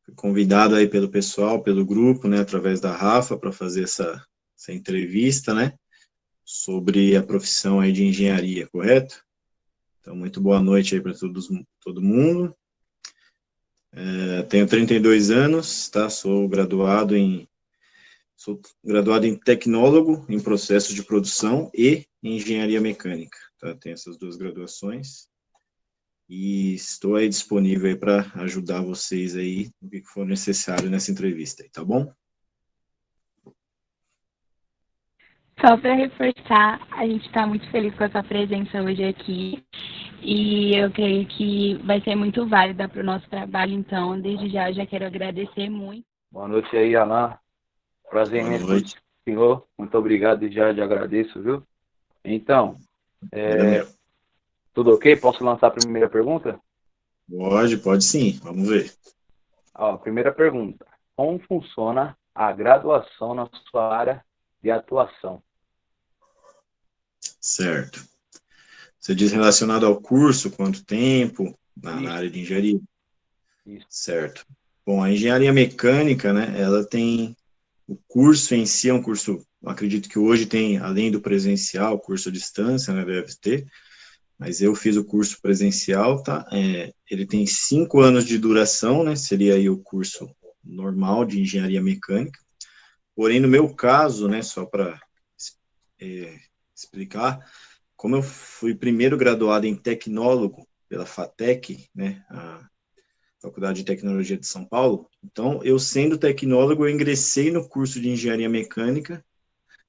Fui convidado aí pelo pessoal, pelo grupo, né, através da Rafa, para fazer essa entrevista, né, sobre a profissão aí de engenharia, correto? Então, muito boa noite aí para todo mundo. Tenho 32 anos, tá? Sou graduado em tecnólogo em processos de produção e em engenharia mecânica, tá? Tenho essas duas graduações e estou aí disponível aí para ajudar vocês aí no que for necessário nessa entrevista, aí, tá bom? Só para reforçar, a gente está muito feliz com a sua presença hoje aqui e eu creio que vai ser muito válida para o nosso trabalho, então, desde já eu já quero agradecer muito. Boa noite aí, Alan. Prazer Boa imenso noite. senhor. Muito obrigado e já agradeço, viu? Então, Meu. tudo ok? Posso lançar a primeira pergunta? Pode sim, vamos ver. Ó, primeira pergunta. Como funciona a graduação na sua área de atuação? Certo. Você diz relacionado ao curso, quanto tempo na área de engenharia? Isso. Certo. Bom, a engenharia mecânica, né, ela tem o curso em si, é um curso, acredito que hoje tem, além do presencial, curso à distância, né, deve ter, mas eu fiz o curso presencial, tá? Ele tem 5 anos de duração, né, seria aí o curso normal de engenharia mecânica, porém, no meu caso, né, só para explicar, como eu fui primeiro graduado em tecnólogo pela FATEC, né, a Faculdade de Tecnologia de São Paulo, então, eu sendo tecnólogo, eu ingressei no curso de engenharia mecânica,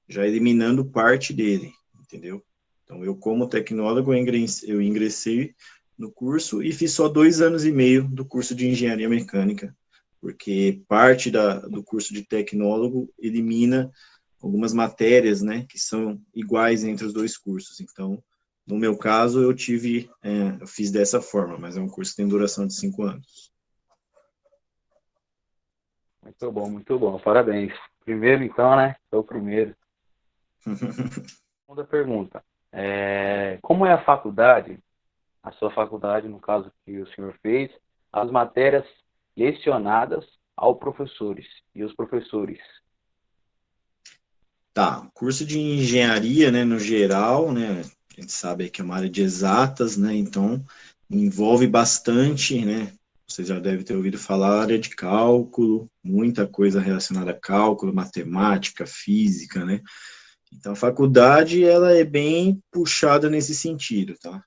já eliminando parte dele, entendeu? Então, eu como tecnólogo, eu ingressei no curso e fiz só 2 anos e meio do curso de engenharia mecânica, porque parte do curso de tecnólogo elimina algumas matérias, né, que são iguais entre os dois cursos. Então, no meu caso, eu fiz dessa forma, mas é um curso que tem duração de 5 anos. Muito bom, muito bom. Parabéns. Primeiro, então, né? Sou o primeiro. Segunda pergunta. Como é a sua faculdade, no caso que o senhor fez, as matérias lecionadas aos professores e os professores? Tá, curso de engenharia, né, no geral, né, a gente sabe que é uma área de exatas, né, então envolve bastante, né, você já deve ter ouvido falar, área de cálculo, muita coisa relacionada a cálculo, matemática, física, né, então a faculdade, ela é bem puxada nesse sentido, tá,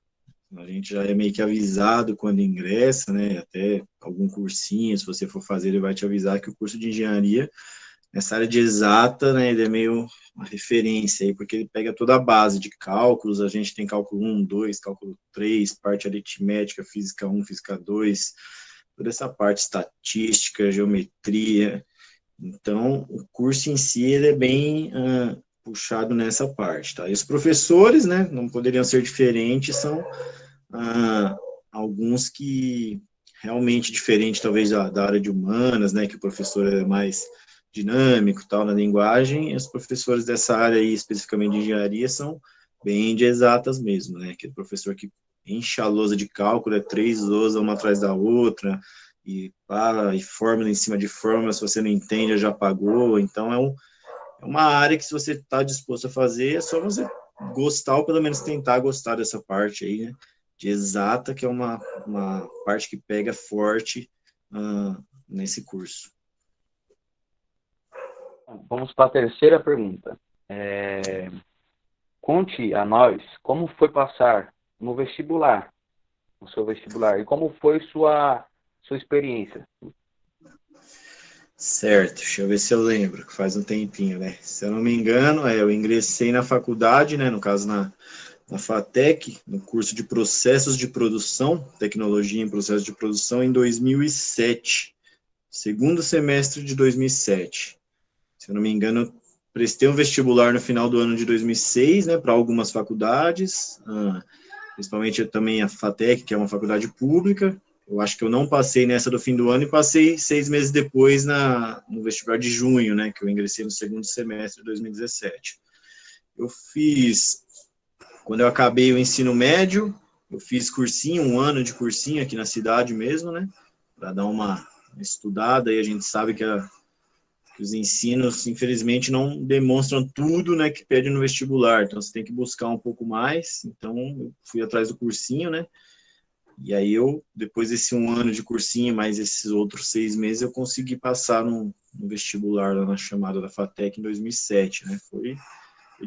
a gente já é meio que avisado quando ingressa, né, até algum cursinho, se você for fazer, ele vai te avisar que o curso de engenharia nessa área de exata, né, ele é meio uma referência aí, porque ele pega toda a base de cálculos, a gente tem cálculo 1, 2, cálculo 3, parte aritmética, física 1, física 2, toda essa parte estatística, geometria, então o curso em si, ele é bem puxado nessa parte, tá? E os professores, né, não poderiam ser diferentes, são alguns que realmente diferente, talvez, da área de humanas, né, que o professor é mais dinâmico, tal, na linguagem, e os professores dessa área aí, especificamente de engenharia, são bem de exatas mesmo, né, aquele professor que enche a lousa de cálculo, é 3 lousas uma atrás da outra, e fórmula em cima de fórmula, se você não entende, já pagou, então é uma área que se você está disposto a fazer, é só você gostar, ou pelo menos tentar gostar dessa parte aí, né, de exata, que é uma parte que pega forte nesse curso. Vamos para a terceira pergunta. Conte a nós como foi passar no vestibular, no seu vestibular, e como foi sua experiência. Certo, deixa eu ver se eu lembro, que faz um tempinho, né? Se eu não me engano, eu ingressei na faculdade, né, no caso na FATEC, no curso de Processos de Produção, Tecnologia em Processos de Produção, em 2007, segundo semestre de 2007. Se eu não me engano, eu prestei um vestibular no final do ano de 2006, né, para algumas faculdades, principalmente também a FATEC, que é uma faculdade pública. Eu acho que eu não passei nessa do fim do ano e passei 6 meses depois no vestibular de junho, né, que eu ingressei no segundo semestre de 2017. Eu fiz, quando eu acabei o ensino médio, eu fiz cursinho, 1 ano de cursinho aqui na cidade mesmo, né, para dar uma estudada, e a gente sabe que os ensinos, infelizmente, não demonstram tudo, né, que pede no vestibular, então você tem que buscar um pouco mais. Então eu fui atrás do cursinho, né, e aí depois desse 1 ano de cursinho, mais esses outros 6 meses, eu consegui passar no vestibular lá na chamada da FATEC em 2007, né, foi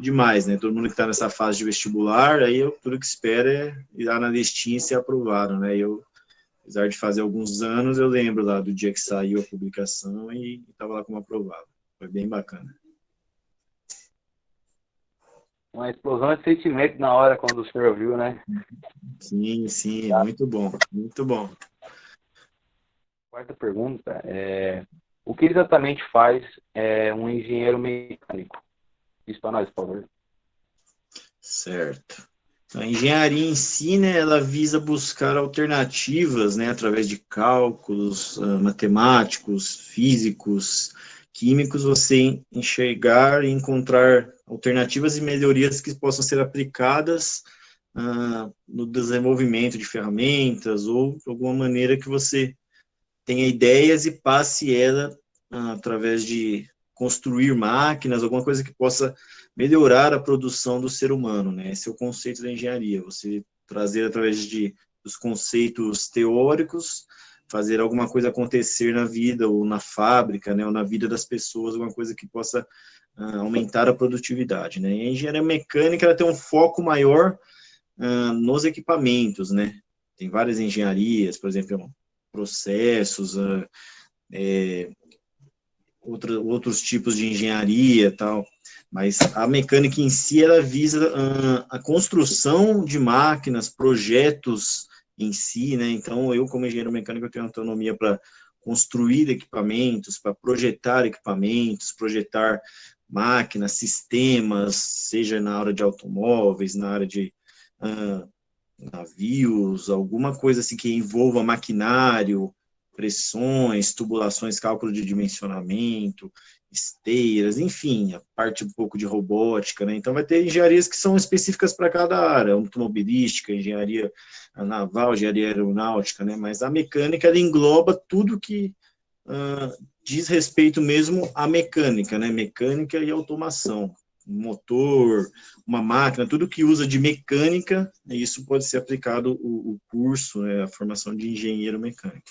demais, né, todo mundo que está nessa fase de vestibular, aí tudo que espera é ir lá na listinha e ser aprovado, né, apesar de fazer alguns anos, eu lembro lá do dia que saiu a publicação e estava lá como aprovado. Foi bem bacana. Uma explosão de sentimento na hora quando o senhor viu, né? Sim, sim, muito bom, muito bom. Quarta pergunta o que exatamente faz um engenheiro mecânico? Diz para nós, por favor. Certo. A engenharia em si, né, ela visa buscar alternativas, né, através de cálculos matemáticos, físicos, químicos, você enxergar e encontrar alternativas e melhorias que possam ser aplicadas no desenvolvimento de ferramentas ou de alguma maneira que você tenha ideias e passe ela através de construir máquinas, alguma coisa que possa melhorar a produção do ser humano, né? Esse é o conceito da engenharia, você trazer através dos conceitos teóricos, fazer alguma coisa acontecer na vida, ou na fábrica, né, ou na vida das pessoas, alguma coisa que possa aumentar a produtividade, né? E a engenharia mecânica, ela tem um foco maior nos equipamentos, né? Tem várias engenharias, por exemplo, processos, outros tipos de engenharia, tal, mas a mecânica em si, ela visa a construção de máquinas, projetos em si, né, então eu como engenheiro mecânico eu tenho autonomia para construir equipamentos, para projetar equipamentos, projetar máquinas, sistemas, seja na área de automóveis, na área de navios, alguma coisa assim que envolva maquinário, pressões, tubulações, cálculo de dimensionamento, esteiras, enfim, a parte um pouco de robótica, né? Então vai ter engenharias que são específicas para cada área, automobilística, engenharia naval, engenharia aeronáutica, né? Mas a mecânica, ela engloba tudo que diz respeito mesmo à mecânica, né? Mecânica e automação. Um motor, uma máquina, tudo que usa de mecânica, isso pode ser aplicado o curso, né, a formação de engenheiro mecânico.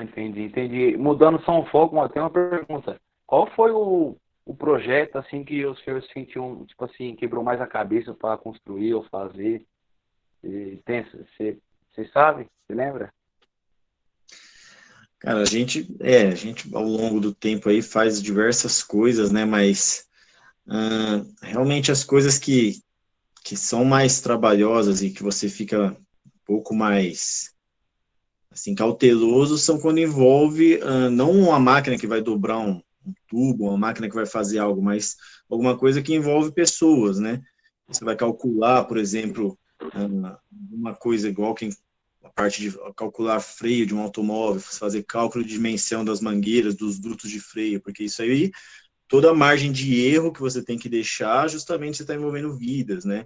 Entendi. Mudando só um foco, tem uma pergunta. Qual foi o projeto, assim, que o senhor sentiu, tipo assim, quebrou mais a cabeça para construir ou fazer? Você sabe? Você lembra? Cara, a gente ao longo do tempo aí faz diversas coisas, né, mas realmente as coisas que são mais trabalhosas e que você fica um pouco mais assim, cauteloso são quando envolve não uma máquina que vai dobrar um tubo, uma máquina que vai fazer algo, mas alguma coisa que envolve pessoas, né? Você vai calcular, por exemplo, uma coisa igual a parte de calcular freio de um automóvel, fazer cálculo de dimensão das mangueiras, dos dutos de freio, porque isso aí, toda a margem de erro que você tem que deixar, justamente você está envolvendo vidas, né?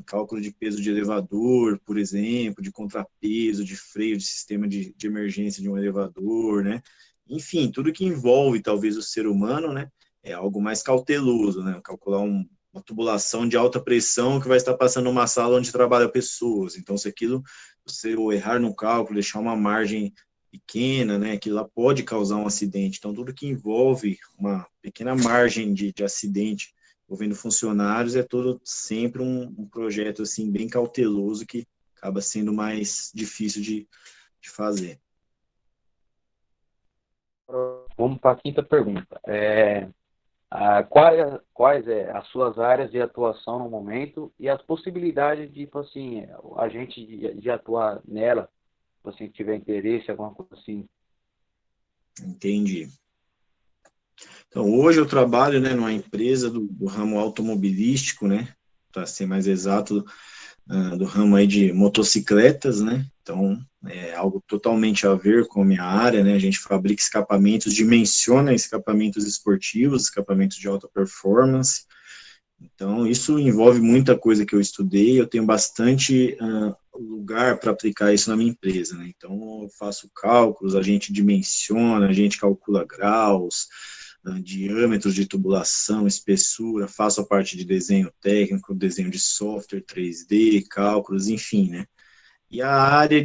Cálculo de peso de elevador, por exemplo, de contrapeso, de freio, de sistema de emergência de um elevador, né? Enfim, tudo que envolve, talvez, o ser humano, né? É algo mais cauteloso, né? Calcular uma tubulação de alta pressão que vai estar passando numa sala onde trabalham pessoas. Então, se aquilo, você errar no cálculo, deixar uma margem pequena, né, que lá pode causar um acidente. Então, tudo que envolve uma pequena margem de acidente envolvendo funcionários é todo sempre um projeto assim bem cauteloso que acaba sendo mais difícil de fazer. Vamos para a quinta pergunta. Quais as suas áreas de atuação no momento e as possibilidades de, tipo assim, a gente de atuar nela, se você tiver interesse, alguma coisa assim? Entendi. Então, hoje eu trabalho, né, numa empresa do ramo automobilístico, né, para ser mais exato, do ramo aí de motocicletas, né, então é algo totalmente a ver com a minha área, né, a gente fabrica escapamentos, dimensiona escapamentos esportivos, escapamentos de alta performance, então isso envolve muita coisa que eu estudei, eu tenho bastante lugar para aplicar isso na minha empresa, né? Então, eu faço cálculos, a gente dimensiona, a gente calcula graus, diâmetros de tubulação, espessura, faço a parte de desenho técnico, desenho de software 3D, cálculos, enfim, né? E a área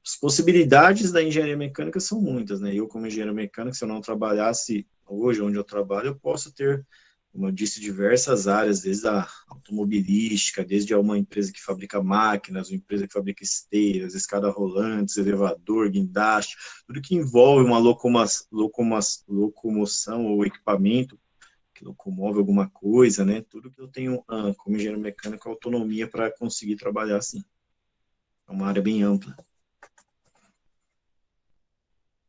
as possibilidades da engenharia mecânica são muitas, né? Eu, como engenheiro mecânico, se eu não trabalhasse hoje onde eu trabalho, eu posso ter, como eu disse, diversas áreas, desde a automobilística, desde uma empresa que fabrica máquinas, uma empresa que fabrica esteiras, escada rolantes, elevador, guindaste, tudo que envolve uma locomoção ou equipamento que locomove alguma coisa, né? Tudo que eu tenho, como engenheiro mecânico, autonomia para conseguir trabalhar assim. É uma área bem ampla.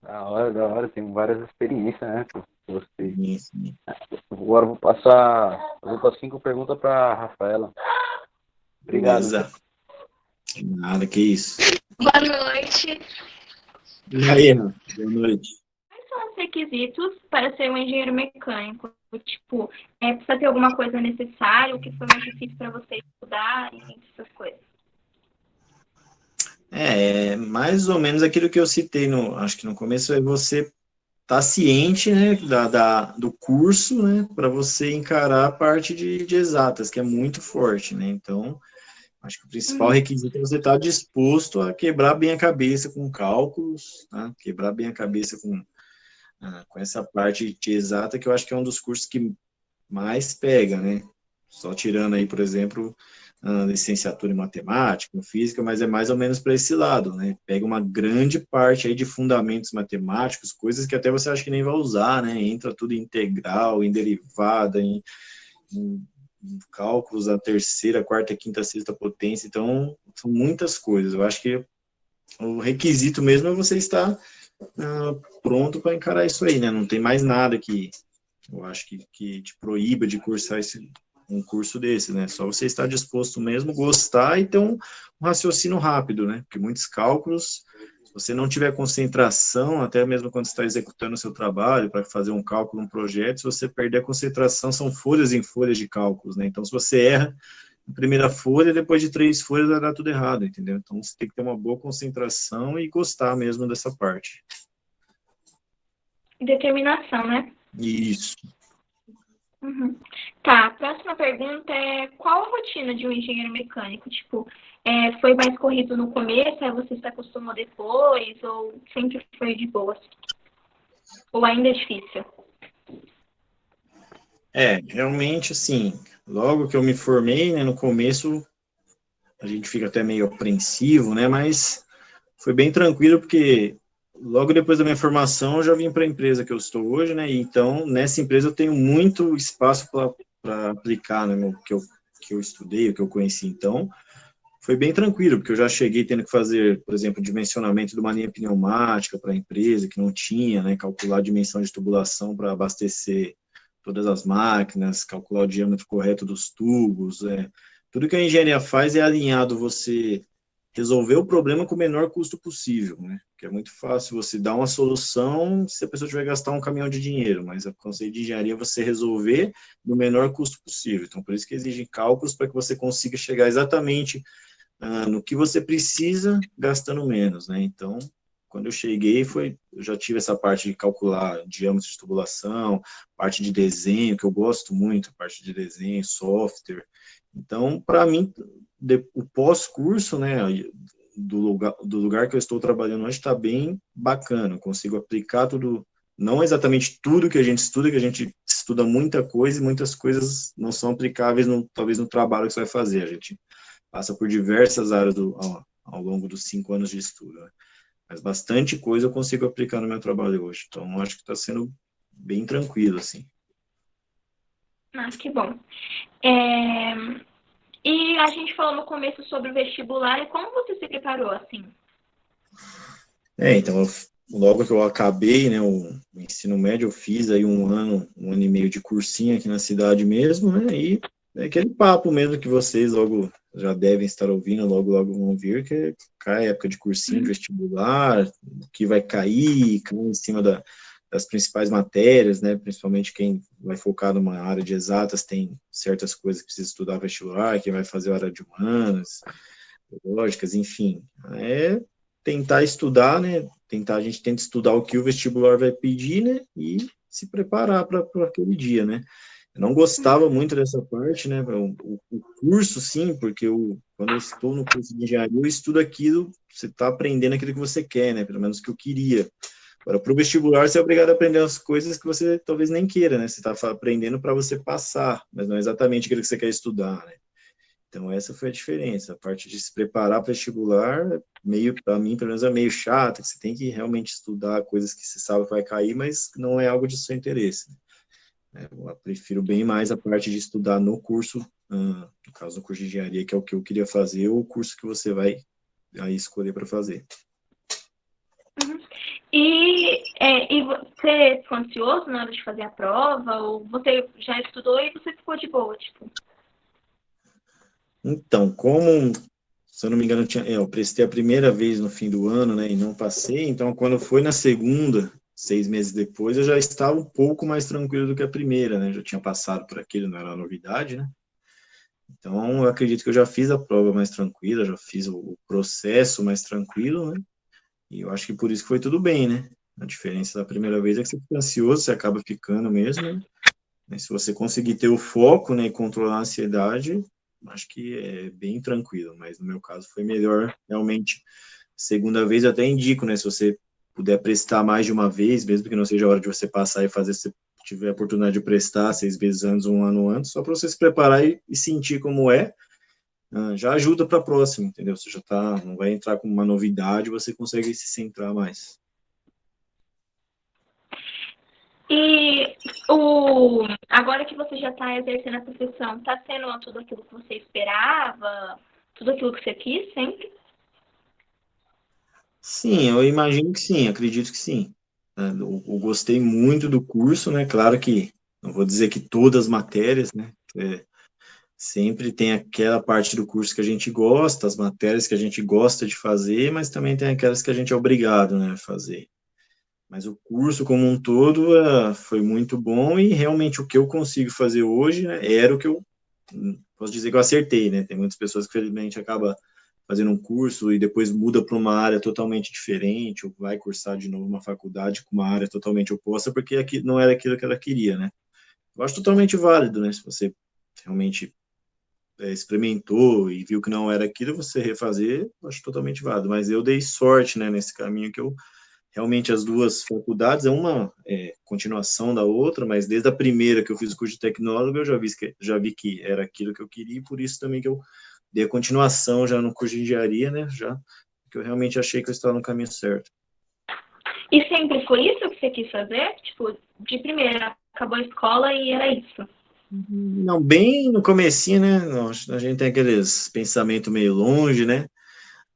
Da hora, tem várias experiências, né? Você. Isso. Agora eu vou passar 5 perguntas para a Rafaela. Obrigado. Beleza. Nada, que isso. Boa noite. E aí, Ana? Boa noite. Quais são os requisitos para ser um engenheiro mecânico? Tipo, precisa ter alguma coisa necessária? O que foi mais difícil para você estudar? Enfim, essas coisas. Mais ou menos aquilo que eu citei, acho que no começo, é você estar ciente, né, do curso, né, para você encarar a parte de exatas, que é muito forte, né, então, acho que o principal requisito é você estar disposto a quebrar bem a cabeça com cálculos, né, quebrar bem a cabeça com essa parte de exata, que eu acho que é um dos cursos que mais pega, né, só tirando aí, por exemplo, licenciatura em matemática, em física, mas é mais ou menos para esse lado, né? Pega uma grande parte aí de fundamentos matemáticos, coisas que até você acha que nem vai usar, né? Entra tudo em integral, em derivada, em cálculos da terceira, quarta, quinta, sexta potência, então são muitas coisas. Eu acho que o requisito mesmo é você estar pronto para encarar isso aí, né? Não tem mais nada que eu acho que te proíba de cursar um curso desse, né? Só você estar disposto mesmo, gostar e ter um raciocínio rápido, né? Porque muitos cálculos, se você não tiver concentração, até mesmo quando está executando o seu trabalho, para fazer um cálculo, um projeto, se você perder a concentração, são folhas em folhas de cálculos, né? Então, se você erra na primeira folha, depois de 3 folhas vai dar tudo errado, entendeu? Então, você tem que ter uma boa concentração e gostar mesmo dessa parte. Determinação, né? Isso. Uhum. Tá, a próxima pergunta é qual a rotina de um engenheiro mecânico? Tipo, foi mais corrido no começo, aí você se acostumou depois, ou sempre foi de boa? Ou ainda é difícil? Realmente, assim, logo que eu me formei, né, no começo, a gente fica até meio apreensivo, né, mas foi bem tranquilo, porque logo depois da minha formação, eu já vim para a empresa que eu estou hoje, né, e então, nessa empresa eu tenho muito espaço para aplicar, né, o que eu estudei, o que eu conheci, então, foi bem tranquilo, porque eu já cheguei tendo que fazer, por exemplo, dimensionamento de uma linha pneumática para a empresa, que não tinha, né, calcular a dimensão de tubulação para abastecer todas as máquinas, calcular o diâmetro correto dos tubos, tudo que a engenharia faz é alinhado você resolver o problema com o menor custo possível, né? Porque é muito fácil você dar uma solução se a pessoa tiver que gastar um caminhão de dinheiro, mas o conceito de engenharia é você resolver no menor custo possível. Então, por isso que exigem cálculos para que você consiga chegar exatamente no que você precisa, gastando menos, né? Então, quando eu cheguei, eu já tive essa parte de calcular diâmetro de tubulação, parte de desenho, que eu gosto muito, parte de desenho, software. Então, para mim, o pós-curso, né, do lugar que eu estou trabalhando hoje está bem bacana. Eu consigo aplicar tudo, não exatamente tudo que a gente estuda muita coisa e muitas coisas não são aplicáveis, talvez no trabalho que você vai fazer. A gente passa por diversas áreas ao longo dos 5 anos de estudo, né? Mas bastante coisa eu consigo aplicar no meu trabalho hoje. Então, acho que está sendo bem tranquilo, assim. Ah, que bom. E a gente falou no começo sobre o vestibular, e como você se preparou, assim? Então, logo que eu acabei, né, o ensino médio, eu fiz aí um ano e meio de cursinho aqui na cidade mesmo, né, e é aquele papo mesmo que vocês logo já devem estar ouvindo, logo vão vir, que cai a época de cursinho, de vestibular, que vai cair em cima das principais matérias, né, principalmente quem vai focar numa área de exatas, tem certas coisas que precisa estudar vestibular, quem vai fazer a área de humanas, lógicas, enfim. É tentar estudar, né? A gente tenta estudar o que o vestibular vai pedir, né? E se preparar para aquele dia, né? Eu não gostava muito dessa parte, né? O curso, sim, porque quando eu estou no curso de engenharia, eu estudo aquilo, você está aprendendo aquilo que você quer, né? Pelo menos o que eu queria. Agora, para o vestibular, você é obrigado a aprender as coisas que você talvez nem queira, né? Você está aprendendo para você passar, mas não é exatamente aquilo que você quer estudar, né? Então, essa foi a diferença. A parte de se preparar para vestibular, meio, para mim, pelo menos, é meio chata, que você tem que realmente estudar coisas que você sabe que vai cair, mas não é algo de seu interesse, né? Eu prefiro bem mais a parte de estudar no curso, no caso, no curso de engenharia, que é o que eu queria fazer, ou o curso que você vai aí escolher para fazer. Uhum. E você ficou ansioso na hora de fazer a prova? Ou você já estudou e você ficou de boa, tipo? Então, como, se eu não me engano, eu prestei a primeira vez no fim do ano, né, e não passei, então quando foi na segunda, 6 meses depois, eu já estava um pouco mais tranquilo do que a primeira, né, já tinha passado por aquilo, não era novidade, né, então eu acredito que eu já fiz a prova mais tranquila, já fiz o processo mais tranquilo, né, e eu acho que por isso que foi tudo bem, né, a diferença da primeira vez é que você fica ansioso, você acaba ficando mesmo, né, mas se você conseguir ter o foco, né, e controlar a ansiedade, acho que é bem tranquilo, mas no meu caso foi melhor, realmente, segunda vez eu até indico, né, se você puder prestar mais de uma vez, mesmo que não seja a hora de você passar e fazer, se você tiver a oportunidade de prestar 6 meses antes, um ano antes, só para você se preparar e sentir como é, já ajuda para a próxima, entendeu? Você já tá, não vai entrar com uma novidade, você consegue se centrar mais. E agora que você já está exercendo a profissão, está sendo tudo aquilo que você esperava? Tudo aquilo que você quis sempre? Sim, eu imagino que sim, acredito que sim. Eu gostei muito do curso, né? Claro que não vou dizer que todas as matérias, né? Sempre tem aquela parte do curso que a gente gosta, as matérias que a gente gosta de fazer, mas também tem aquelas que a gente é obrigado, né, a fazer. Mas o curso como um todo foi muito bom e realmente o que eu consigo fazer hoje, né, era o que eu posso dizer que eu acertei, né? Tem muitas pessoas que felizmente acabam fazendo um curso e depois muda para uma área totalmente diferente, ou vai cursar de novo uma faculdade com uma área totalmente oposta, porque aqui não era aquilo que ela queria, né? Eu acho totalmente válido, né? Se você realmente experimentou e viu que não era aquilo, você refazer, eu acho totalmente válido. Mas eu dei sorte, né, nesse caminho que eu realmente as duas faculdades, uma continuação da outra, mas desde a primeira que eu fiz o curso de tecnólogo, eu já vi que era aquilo que eu queria, e por isso também que eu dei a continuação já no curso de engenharia, né, já que eu realmente achei que eu estava no caminho certo. E sempre foi isso que você quis fazer? Tipo, de primeira, acabou a escola e era isso? Não, bem no comecinho, né, a gente tem aqueles pensamentos meio longe, né,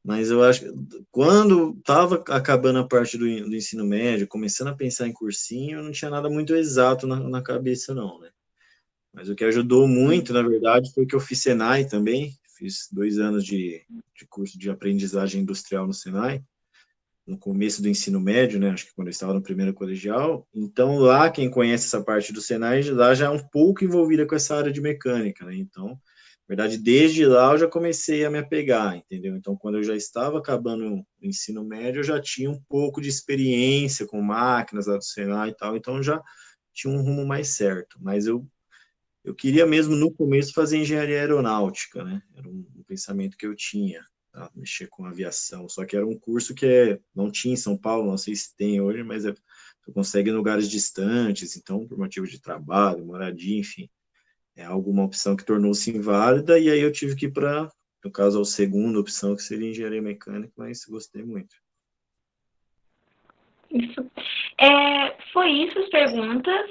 mas eu acho que quando estava acabando a parte do ensino médio, começando a pensar em cursinho, não tinha nada muito exato na cabeça, não, né? Mas o que ajudou muito, na verdade, foi que eu fiz Senai também. Fiz 2 anos de curso de aprendizagem industrial no Senai, no começo do ensino médio, né? Acho que quando eu estava no primeiro colegial. Então, lá, quem conhece essa parte do Senai, lá já é um pouco envolvida com essa área de mecânica, né? Então, na verdade, desde lá eu já comecei a me apegar, entendeu? Então, quando eu já estava acabando o ensino médio, eu já tinha um pouco de experiência com máquinas lá do Senai e tal, então já tinha um rumo mais certo. Mas eu queria mesmo, no começo, fazer engenharia aeronáutica, né? Era um pensamento que eu tinha, tá? Mexer com aviação. Só que era um curso que não tinha em São Paulo, não sei se tem hoje, mas você consegue em lugares distantes, então, por motivo de trabalho, moradia, enfim, é alguma opção que tornou-se inválida, e aí eu tive que ir para, no caso, a segunda opção, que seria engenharia mecânica, mas gostei muito. Isso. Foi isso as perguntas.